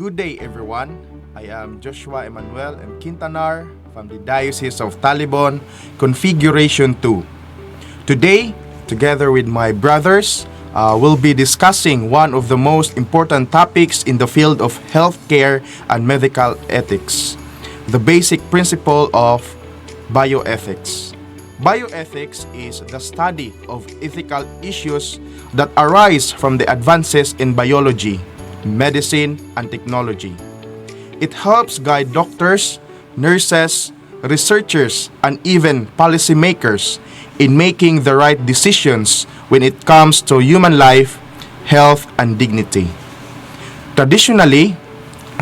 Good day, everyone. I am Joshua Emmanuel M. Quintanar from the Diocese of Talibon, Configuration 2. Today, together with my brothers, we'll be discussing one of the most important topics in the field of healthcare and medical ethics, the basic principle of bioethics. Bioethics is the study of ethical issues that arise from the advances in biology, medicine, and technology. It helps guide doctors, nurses, researchers, and even policymakers in making the right decisions when it comes to human life, health, and dignity. Traditionally,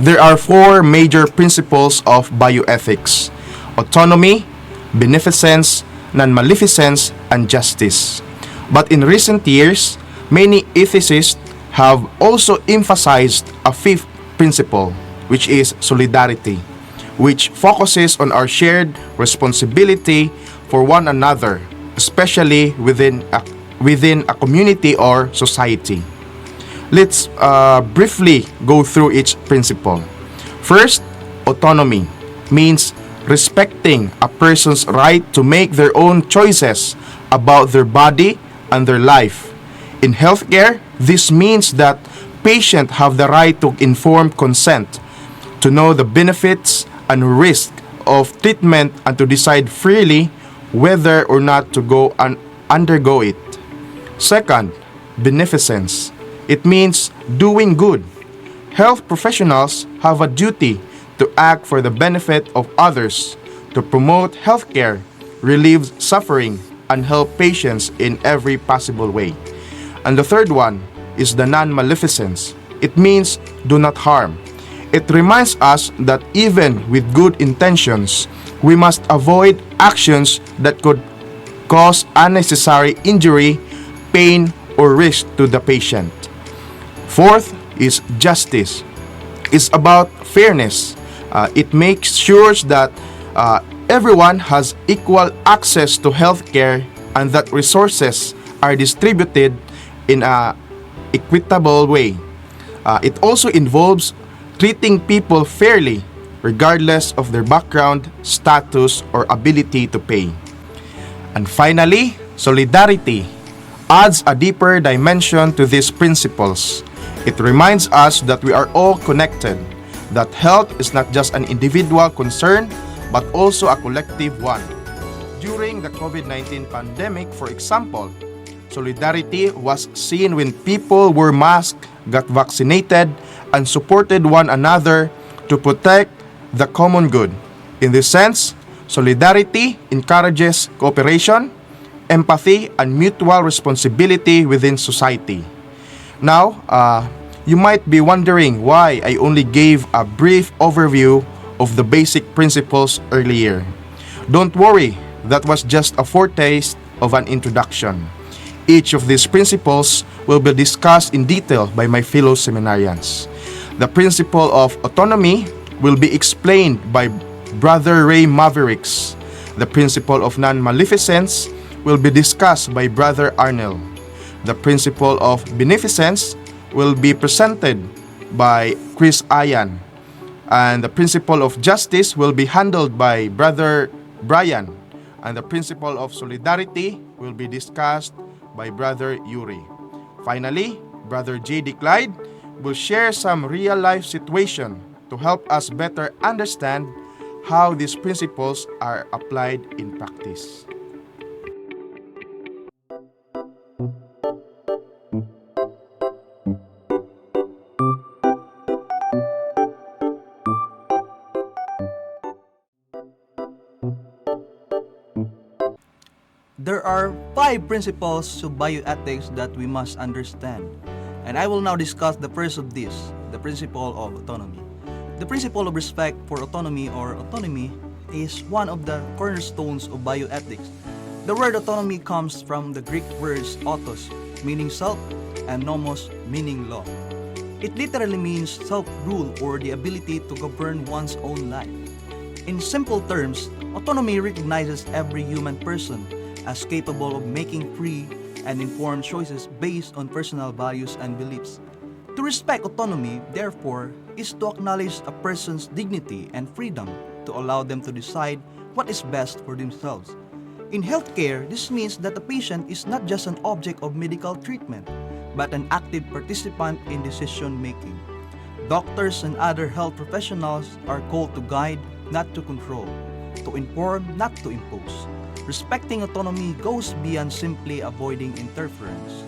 there are four major principles of bioethics: autonomy, beneficence, non-maleficence, and justice. But in recent years, many ethicists have also emphasized a fifth principle, which is solidarity, which focuses on our shared responsibility for one another, especially within a community or society. Let's briefly go through each principle. First, autonomy means respecting a person's right to make their own choices about their body and their life. In healthcare, this means that patients have the right to informed consent, to know the benefits and risk of treatment, and to decide freely whether or not to go and undergo it. Second, beneficence. It means doing good. Health professionals have a duty to act for the benefit of others, to promote healthcare, relieve suffering, and help patients in every possible way. And the third one is the non-maleficence. It means do not harm. It reminds us that even with good intentions, we must avoid actions that could cause unnecessary injury, pain, or risk to the patient. Fourth is justice. It's about fairness. It makes sure that everyone has equal access to healthcare and that resources are distributed in an equitable way. It also involves treating people fairly, regardless of their background, status, or ability to pay. And finally, solidarity adds a deeper dimension to these principles. It reminds us that we are all connected, that health is not just an individual concern, but also a collective one. During the COVID-19 pandemic, for example, solidarity was seen when people were masked, got vaccinated, and supported one another to protect the common good. In this sense, solidarity encourages cooperation, empathy, and mutual responsibility within society. Now, you might be wondering why I only gave a brief overview of the basic principles earlier. Don't worry, that was just a foretaste of an introduction. Each of these principles will be discussed in detail by my fellow seminarians. The principle of autonomy will be explained by Brother Ray Mavericks. The principle of non-maleficence will be discussed by Brother Arnel. The principle of beneficence will be presented by Chris Ayan. And the principle of justice will be handled by Brother Brian. And the principle of solidarity will be discussed by Brother Yuri. Finally, Brother J.D. Clyde will share some real-life situation to help us better understand how these principles are applied in practice. There are 5 principles to bioethics that we must understand, and I will now discuss the first of these, the principle of autonomy. The principle of respect for autonomy or autonomy is one of the cornerstones of bioethics. The word autonomy comes from the Greek words autos, meaning self, and nomos, meaning law. It literally means self-rule or the ability to govern one's own life. In simple terms, autonomy recognizes every human person as capable of making free and informed choices based on personal values and beliefs. To respect autonomy, therefore, is to acknowledge a person's dignity and freedom to allow them to decide what is best for themselves. In healthcare, this means that the patient is not just an object of medical treatment, but an active participant in decision making. Doctors and other health professionals are called to guide, not to control, to inform, not to impose. Respecting autonomy goes beyond simply avoiding interference.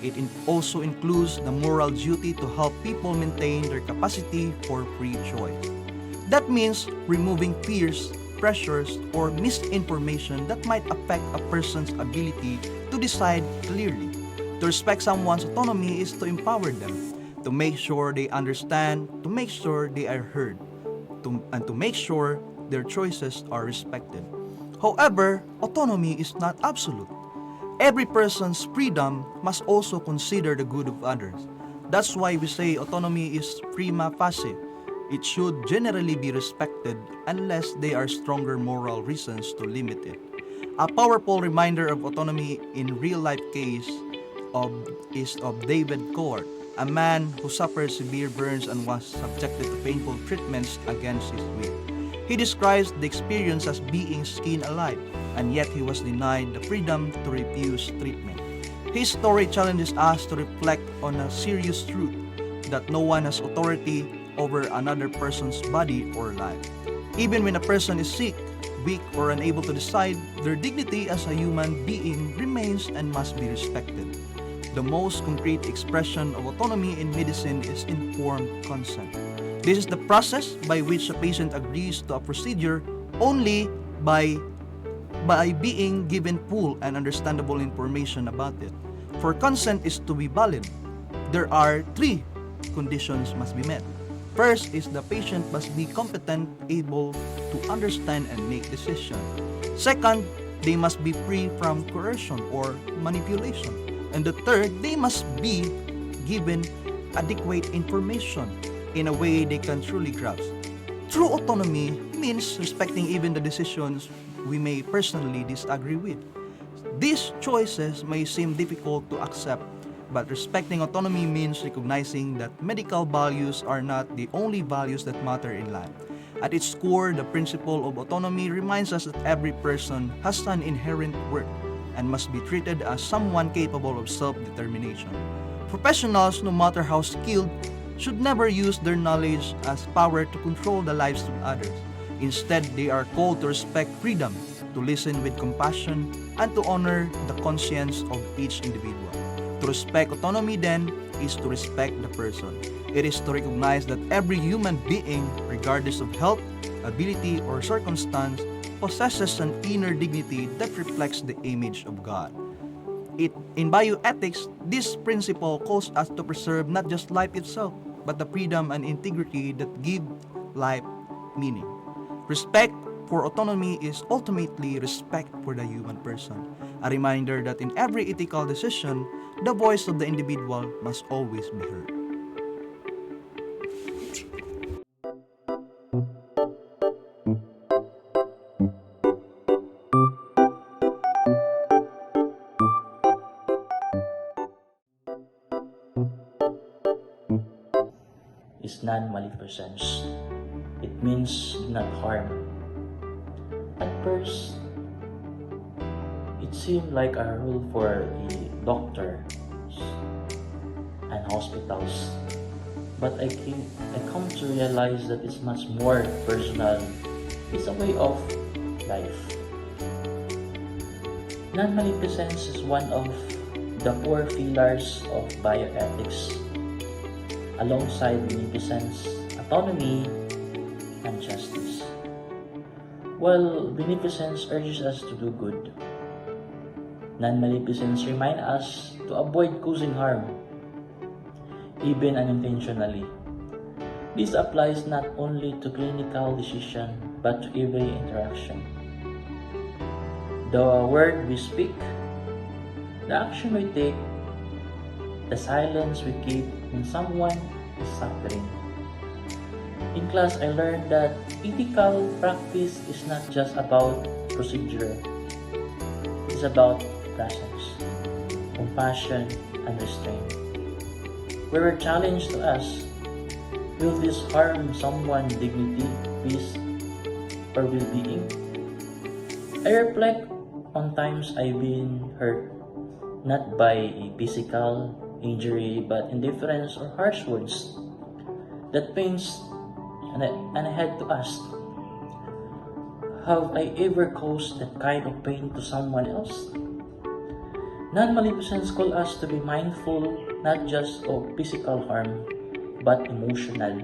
It also includes the moral duty to help people maintain their capacity for free choice. That means removing fears, pressures, or misinformation that might affect a person's ability to decide clearly. To respect someone's autonomy is to empower them, to make sure they understand, to make sure they are heard, and to make sure their choices are respected. However, autonomy is not absolute. Every person's freedom must also consider the good of others. That's why we say autonomy is prima facie. It should generally be respected unless there are stronger moral reasons to limit it. A powerful reminder of autonomy in real-life case is of David Cowart, a man who suffered severe burns and was subjected to painful treatments against his will. He describes the experience as being skinned alive, and yet he was denied the freedom to refuse treatment. His story challenges us to reflect on a serious truth that no one has authority over another person's body or life. Even when a person is sick, weak, or unable to decide, their dignity as a human being remains and must be respected. The most concrete expression of autonomy in medicine is informed consent. This is the process by which a patient agrees to a procedure only by being given full and understandable information about it. For consent is to be valid, there are three conditions must be met. First is the patient must be competent, able to understand and make decisions. Second, they must be free from coercion or manipulation. And the third, they must be given adequate information in a way they can truly grasp. True autonomy means respecting even the decisions we may personally disagree with. These choices may seem difficult to accept, but respecting autonomy means recognizing that medical values are not the only values that matter in life. At its core, the principle of autonomy reminds us that every person has an inherent worth and must be treated as someone capable of self-determination. Professionals, no matter how skilled, should never use their knowledge as power to control the lives of others. Instead, they are called to respect freedom, to listen with compassion, and to honor the conscience of each individual. To respect autonomy, then, is to respect the person. It is to recognize that every human being, regardless of health, ability, or circumstance, possesses an inner dignity that reflects the image of God. In bioethics, this principle calls us to preserve not just life itself, but the freedom and integrity that give life meaning. Respect for autonomy is ultimately respect for the human person, a reminder that in every ethical decision, the voice of the individual must always be heard. Is non-maleficence. It means not harm. At first, it seemed like a rule for the doctors and hospitals, but I come to realize that it's much more personal. It's a way of life. Non-maleficence is one of the four pillars of bioethics, alongside beneficence, autonomy, and justice. While beneficence urges us to do good, non-maleficence reminds us to avoid causing harm, even unintentionally. This applies not only to clinical decision, but to every interaction. The word we speak, the action we take, the silence we keep when someone is suffering. In class, I learned that ethical practice is not just about procedure. It's about presence, compassion, and restraint. we were challenged to ask, will this harm someone's dignity, peace, or well-being? I reflect on times I've been hurt, not by a physical injury, but indifference or harsh words. That pains, and I had to ask, have I ever caused that kind of pain to someone else? Non-maleficence call us to be mindful not just of physical harm, but emotional,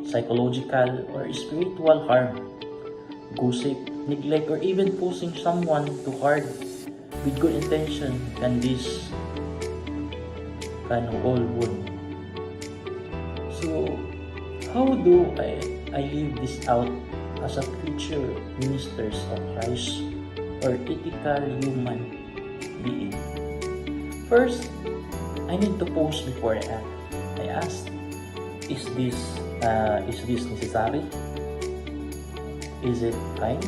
psychological, or spiritual harm. Gossip, neglect, or even pushing someone too hard with good intention can all wound. So, how do I live this out as a future ministers of Christ or ethical human being? First, I need to pause before I act. I ask, is this necessary? Is it kind?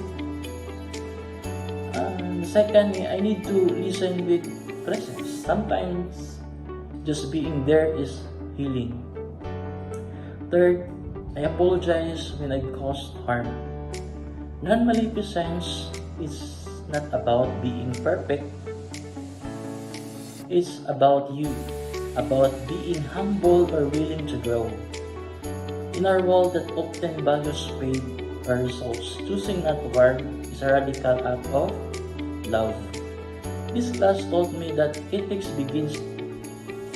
Second, I need to listen with presence. Sometimes just being there is healing. Third, I apologize when I caused harm. Non-maleficence is not about being perfect. It's about you, about being humble or willing to grow. In our world that often values speed or results, choosing not to harm is a radical act of love. This class taught me that ethics begins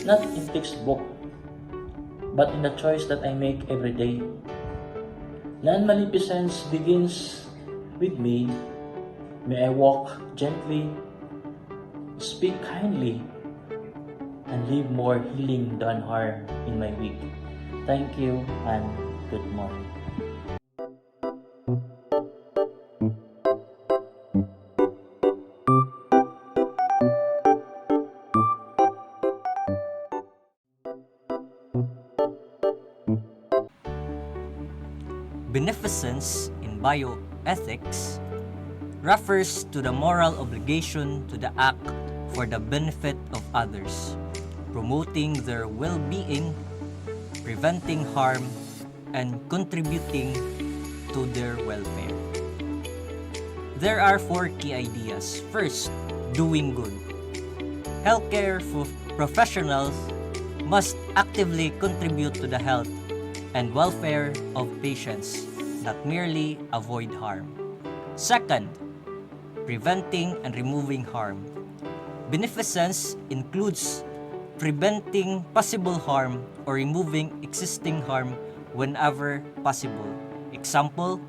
not in textbook, but in the choice that I make every day. Non-maleficence begins with me. May I walk gently, speak kindly, and leave more healing than harm in my week. Thank you and good morning. Beneficence in bioethics refers to the moral obligation to the act for the benefit of others, promoting their well-being, preventing harm, and contributing to their welfare. There are 4 key ideas. First, doing good. Healthcare professionals must actively contribute to the health and welfare of patients, not merely avoid harm. Second, preventing and removing harm. Beneficence includes preventing possible harm or removing existing harm whenever possible. Example,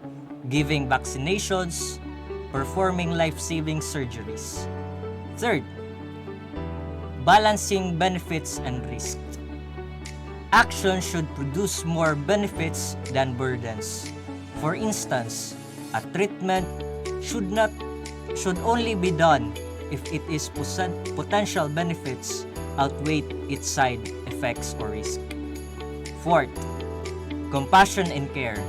giving vaccinations, performing life-saving surgeries. Third, balancing benefits and risks. Action should produce more benefits than burdens. For instance, a treatment should only be done if it is potential benefits outweigh its side effects or risk. Fourth, compassion and care.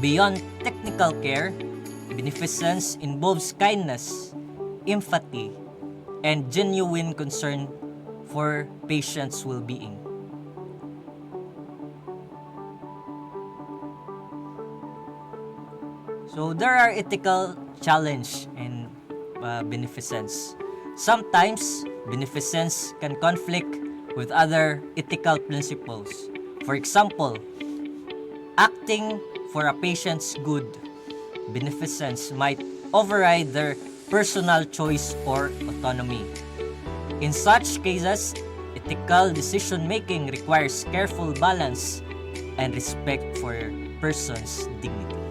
Beyond technical care, beneficence involves kindness, empathy, and genuine concern for patients' well-being. So there are ethical challenge in beneficence. Sometimes beneficence can conflict with other ethical principles. For example, acting for a patient's good, beneficence might override their personal choice or autonomy. In such cases, ethical decision-making requires careful balance and respect for a person's dignity.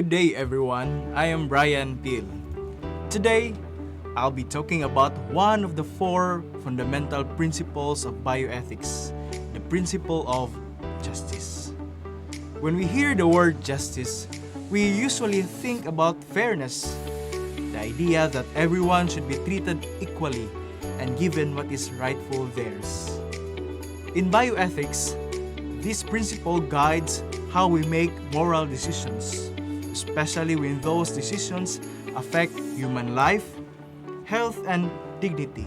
Good day, everyone. I am Brian Thiel. Today, I'll be talking about one of the four fundamental principles of bioethics, the principle of justice. When we hear the word justice, we usually think about fairness, the idea that everyone should be treated equally and given what is rightful theirs. In bioethics, this principle guides how we make moral decisions, especially when those decisions affect human life, health, and dignity.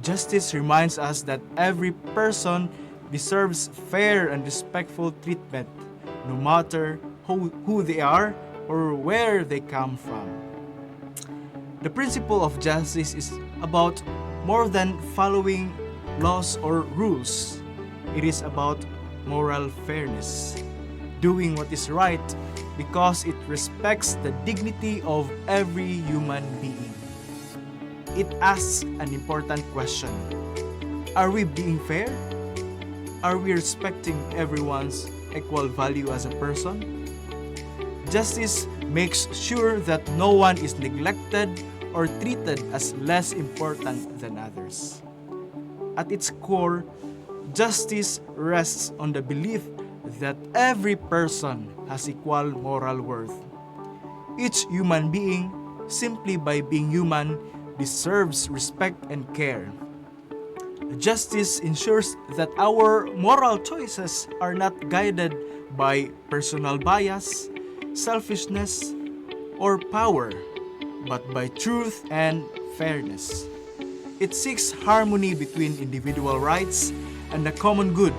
Justice reminds us that every person deserves fair and respectful treatment, no matter who they are or where they come from. The principle of justice is about more than following laws or rules. It is about moral fairness, doing what is right because it respects the dignity of every human being. It asks an important question. Are we being fair? Are we respecting everyone's equal value as a person? Justice makes sure that no one is neglected or treated as less important than others. At its core, justice rests on the belief that every person has equal moral worth. Each human being, simply by being human, deserves respect and care. Justice ensures that our moral choices are not guided by personal bias, selfishness, or power, but by truth and fairness. It seeks harmony between individual rights and the common good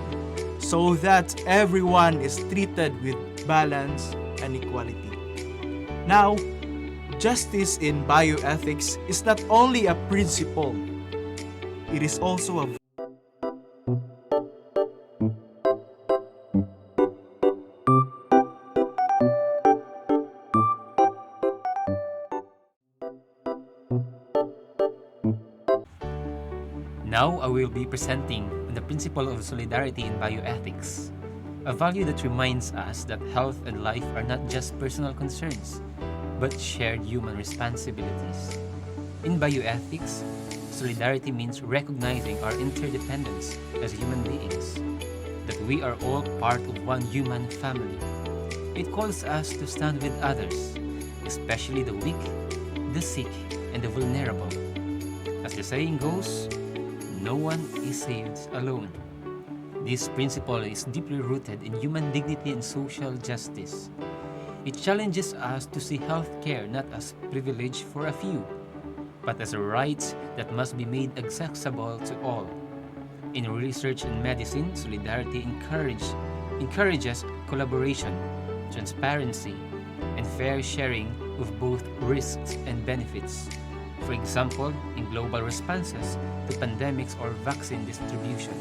so that everyone is treated with balance and equality. Now, justice in bioethics is not only a principle, it is also a Now I will be presenting the principle of solidarity in bioethics, a value that reminds us that health and life are not just personal concerns, but shared human responsibilities. In bioethics, solidarity means recognizing our interdependence as human beings, that we are all part of one human family. It calls us to stand with others, especially the weak, the sick, and the vulnerable. As the saying goes, no one is saved alone. This principle is deeply rooted in human dignity and social justice. It challenges us to see healthcare not as privilege for a few, but as a right that must be made accessible to all. In research and medicine, solidarity encourages collaboration, transparency, and fair sharing of both risks and benefits. For example, in global responses to pandemics or vaccine distribution.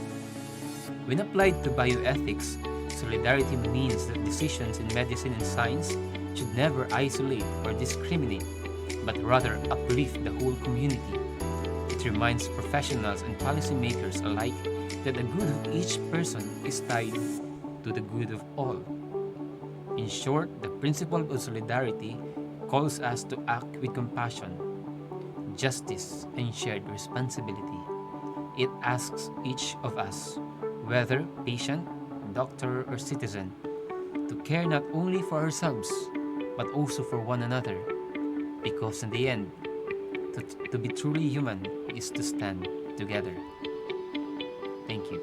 When applied to bioethics, solidarity means that decisions in medicine and science should never isolate or discriminate, but rather uplift the whole community. It reminds professionals and policymakers alike that the good of each person is tied to the good of all. In short, the principle of solidarity calls us to act with compassion, justice, and shared responsibility. It asks each of us, whether patient, doctor, or citizen, to care not only for ourselves, but also for one another. Because in the end, to be truly human is to stand together. Thank you.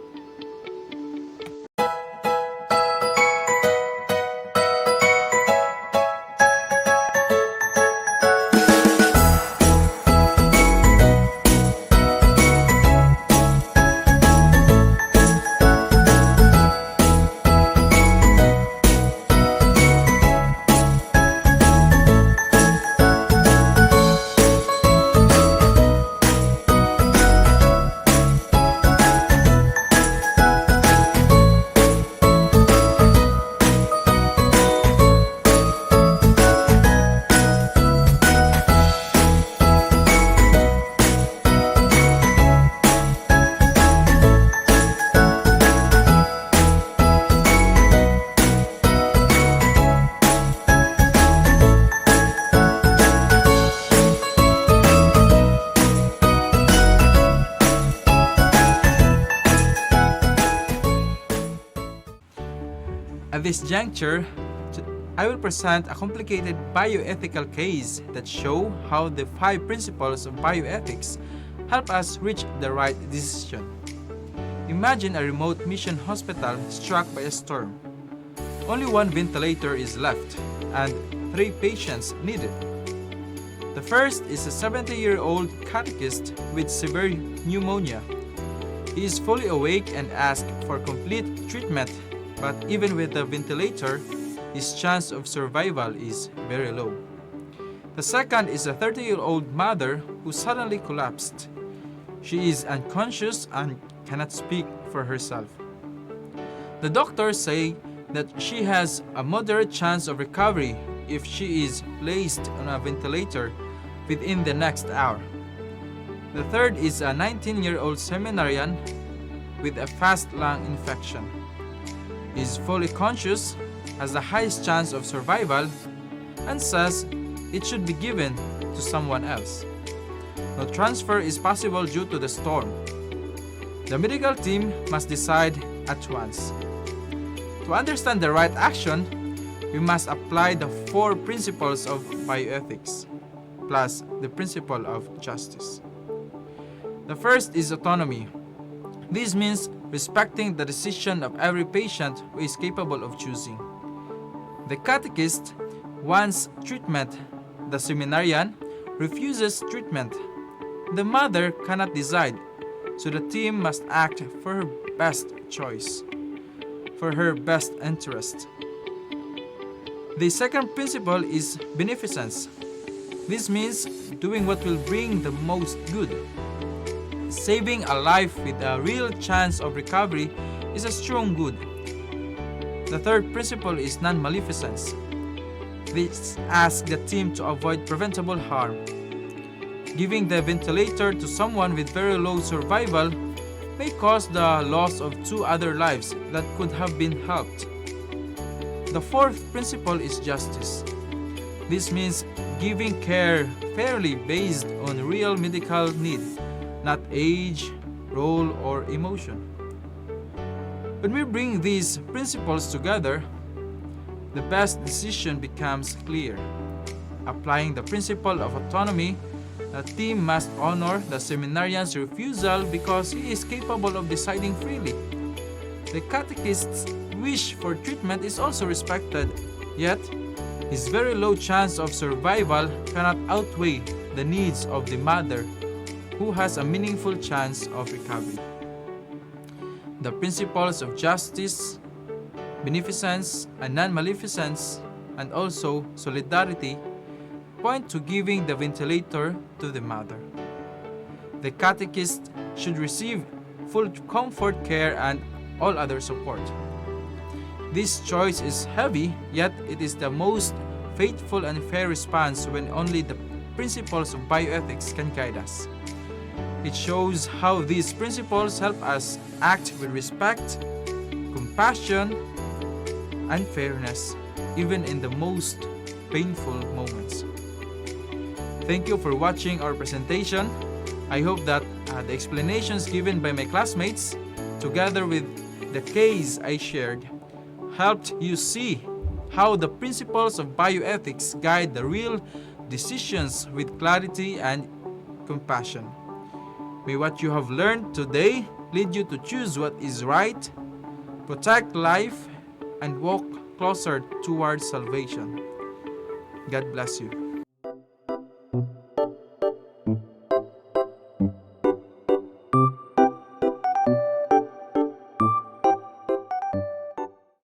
At this juncture, I will present a complicated bioethical case that show how the 5 principles of bioethics help us reach the right decision. Imagine a remote mission hospital struck by a storm. Only one ventilator is left, and 3 patients needed. The first is a 70-year-old catechist with severe pneumonia. He is fully awake and asks for complete treatment, but even with the ventilator, his chance of survival is very low. The second is a 30-year-old mother who suddenly collapsed. She is unconscious and cannot speak for herself. The doctors say that she has a moderate chance of recovery if she is placed on a ventilator within the next hour. The third is a 19-year-old seminarian with a fast lung infection. He is fully conscious, has the highest chance of survival, and says it should be given to someone else. No transfer is possible due to the storm. The medical team must decide at once. To understand the right action, we must apply the 4 principles of bioethics, plus the principle of justice. The first is autonomy. This means respecting the decision of every patient who is capable of choosing. The catechist wants treatment. The seminarian refuses treatment. The mother cannot decide, so the team must act for her best choice, for her best interest. The second principle is beneficence. This means doing what will bring the most good. Saving a life with a real chance of recovery is a strong good. The third principle is non-maleficence. This asks the team to avoid preventable harm. Giving the ventilator to someone with very low survival may cause the loss of 2 other lives that could have been helped. The fourth principle is justice. This means giving care fairly based on real medical need, not age, role, or emotion. When we bring these principles together, the best decision becomes clear. Applying the principle of autonomy, the team must honor the seminarian's refusal because he is capable of deciding freely. The catechist's wish for treatment is also respected, yet his very low chance of survival cannot outweigh the needs of the mother, who has a meaningful chance of recovery. The principles of justice, beneficence, and non-maleficence, and also solidarity, point to giving the ventilator to the mother. The catechist should receive full comfort care and all other support. This choice is heavy, yet it is the most faithful and fair response when only the principles of bioethics can guide us. It shows how these principles help us act with respect, compassion, and fairness, even in the most painful moments. Thank you for watching our presentation. I hope that the explanations given by my classmates, together with the case I shared, helped you see how the principles of bioethics guide the real decisions with clarity and compassion. May what you have learned today lead you to choose what is right, protect life, and walk closer towards salvation. God bless you.